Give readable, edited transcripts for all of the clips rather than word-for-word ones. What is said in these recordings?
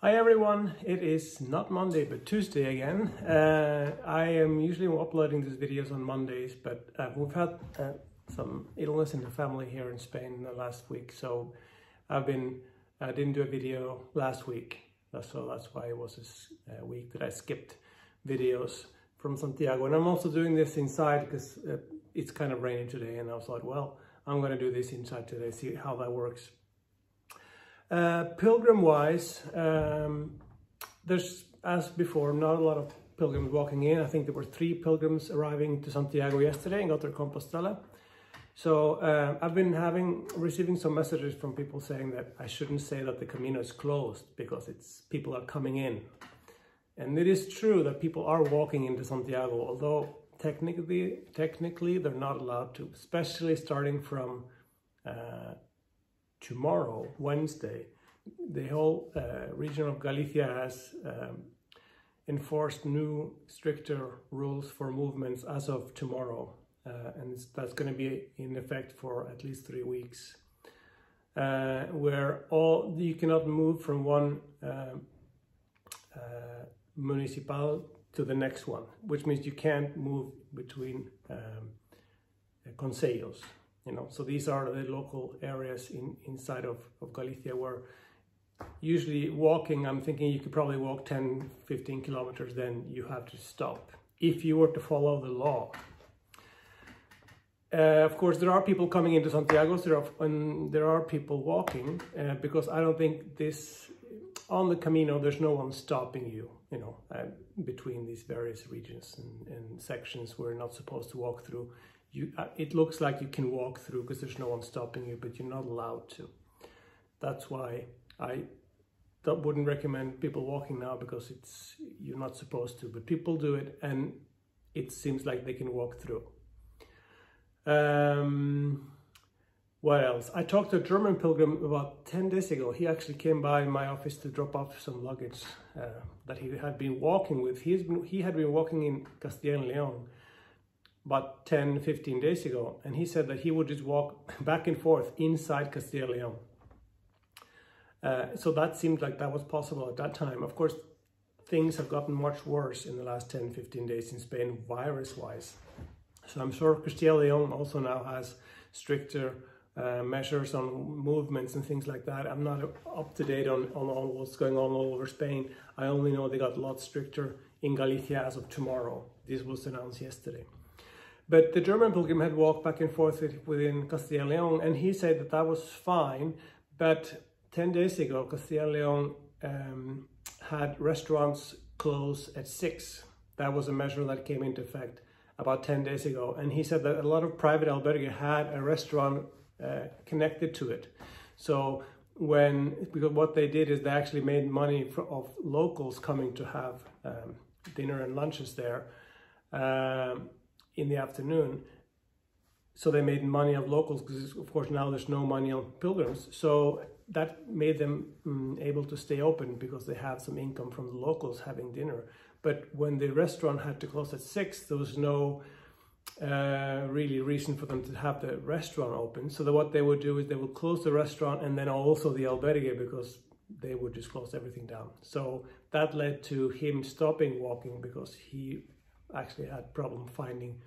Hi everyone, it is not Monday but Tuesday again. I am usually uploading these videos on Mondays, but we've had some illness in the family here in Spain in the last week, so I didn't do a video last week, so that's why it was this week that I skipped videos from Santiago. And I'm also doing this inside because it's kind of raining today, and I thought, well, I'm going to do this inside today, see how that works. Pilgrim-wise, there's, as before, not a lot of pilgrims walking in. I think there were 3 pilgrims arriving to Santiago yesterday and got their Compostela. So I've been receiving some messages from people saying that I shouldn't say that the Camino is closed because people are coming in. And it is true that people are walking into Santiago, although technically they're not allowed to, especially starting from tomorrow, Wednesday. The whole region of Galicia has enforced new, stricter rules for movements as of tomorrow, and that's going to be in effect for at least 3 weeks, where you cannot move from one municipal to the next one, which means you can't move between concellos. You know, so these are the local areas inside of Galicia where usually walking, I'm thinking you could probably walk 10-15 kilometers, then you have to stop if you were to follow the law. Of course, there are people coming into Santiago, there are people walking, because I don't think on the Camino, there's no one stopping you, you know, between these various regions and sections we're not supposed to walk through. It looks like you can walk through because there's no one stopping you, but you're not allowed to. That's why I wouldn't recommend people walking now, because you're not supposed to, but people do it and it seems like they can walk through. What else? I talked to a German pilgrim about 10 days ago. He actually came by my office to drop off some luggage that he had been walking with. He had been walking in Castilla and Leon about 10-15 days ago, and he said that he would just walk back and forth inside Castilla and Leon. So that seemed like that was possible at that time. Of course, things have gotten much worse in the last 10-15 days in Spain, virus-wise. So I'm sure Castilla and Leon also now has stricter measures on movements and things like that. I'm not up to date on what's going on all over Spain. I only know they got a lot stricter in Galicia as of tomorrow. This was announced yesterday. But the German pilgrim had walked back and forth within Castilla and Leon, and he said that that was fine. But 10 days ago, Castilla and Leon had restaurants close at 6. That was a measure that came into effect about 10 days ago. And he said that a lot of private albergue had a restaurant connected to it. So because what they did is they actually made money of locals coming to have dinner and lunches there in the afternoon. So they made money of locals because, of course, now there's no money on pilgrims. So that made them able to stay open because they had some income from the locals having dinner. But when the restaurant had to close at 6, there was no really reason for them to have the restaurant open. So what they would do is they would close the restaurant and then also the albergue, because they would just close everything down. So that led to him stopping walking because he actually had problem finding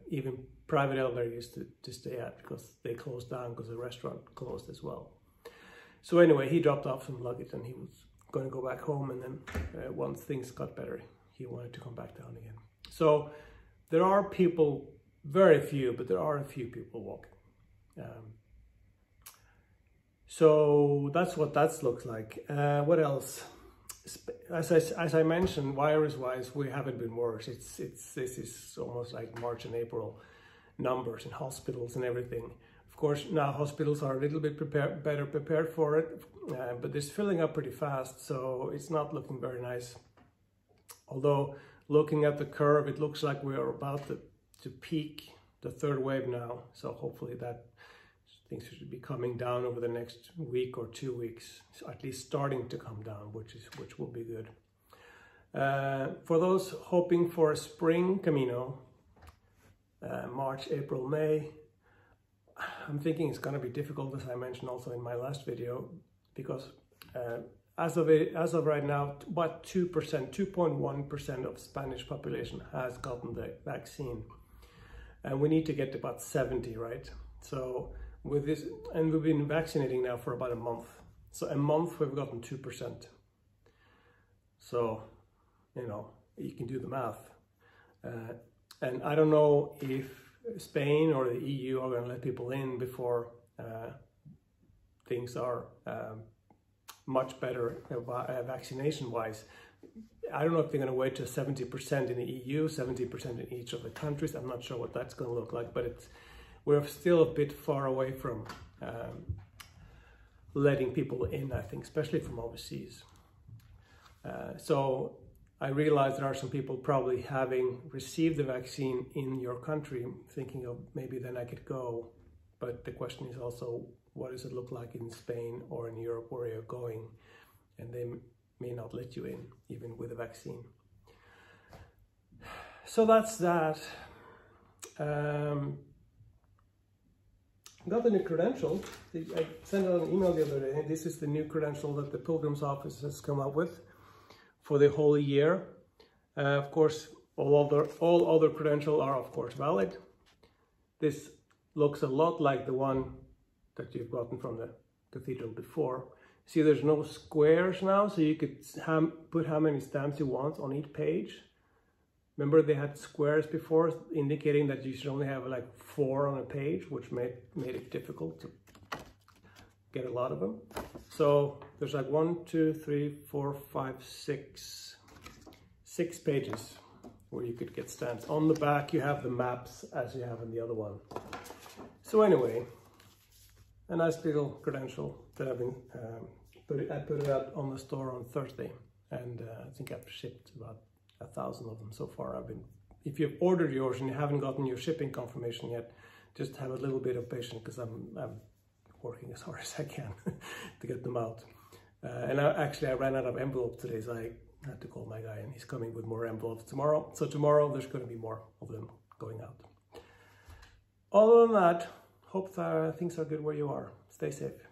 even private albergues to stay at, because they closed down because the restaurant closed as well. So anyway, he dropped off some luggage and he was going to go back home, and then once things got better, he wanted to come back down again. So there are people, very few, but there are a few people walking. So that's what that looks like. What else? As I mentioned, virus-wise, we haven't been worse. This is almost like March and April numbers in hospitals and everything. Of course, now hospitals are a little bit better prepared for it, but it's filling up pretty fast, so it's not looking very nice. Although, looking at the curve, it looks like we are about to peak the 3rd wave now. So hopefully that things should be coming down over the next week or 2 weeks, so at least starting to come down, which will be good. For those hoping for a spring Camino, March, April, May, I'm thinking it's going to be difficult, as I mentioned also in my last video, because as of right now, about 2.1% of Spanish population has gotten the vaccine. And we need to get to about 70, right? So with this, and we've been vaccinating now for about a month. So a month we've gotten 2%. So, you know, you can do the math. And I don't know if Spain or the EU are going to let people in before things are much better vaccination-wise. I don't know if they're going to wait to 70% in the EU, 70% in each of the countries. I'm not sure what that's going to look like, but we're still a bit far away from letting people in, I think, especially from overseas. So I realize there are some people probably having received the vaccine in your country, thinking of maybe then I could go. But the question is also, what does it look like in Spain or in Europe where you're going? And they may not let you in, even with a vaccine. So that's that. Got the new credential. I sent out an email the other day. This is the new credential that the Pilgrim's Office has come up with for the whole year. Of course, all other credentials are of course valid. This looks a lot like the one that you've gotten from the cathedral before. See, there's no squares now, so you could put how many stamps you want on each page. Remember they had squares before, indicating that you should only have like 4 on a page, which made it difficult to get a lot of them. So there's like 1, 2, 3, 4, 5, 6 pages where you could get stamps. On the back you have the maps as you have in the other one. So anyway, a nice little credential that I've been I put it out on the store on Thursday, and I think I've shipped about 1,000 of them so far. If you've ordered yours and you haven't gotten your shipping confirmation yet, just have a little bit of patience, because I'm working as hard as I can to get them out. And I ran out of envelopes today, so I had to call my guy, and he's coming with more envelopes tomorrow. So tomorrow there's going to be more of them going out. Other than that, hope that things are good where you are. Stay safe.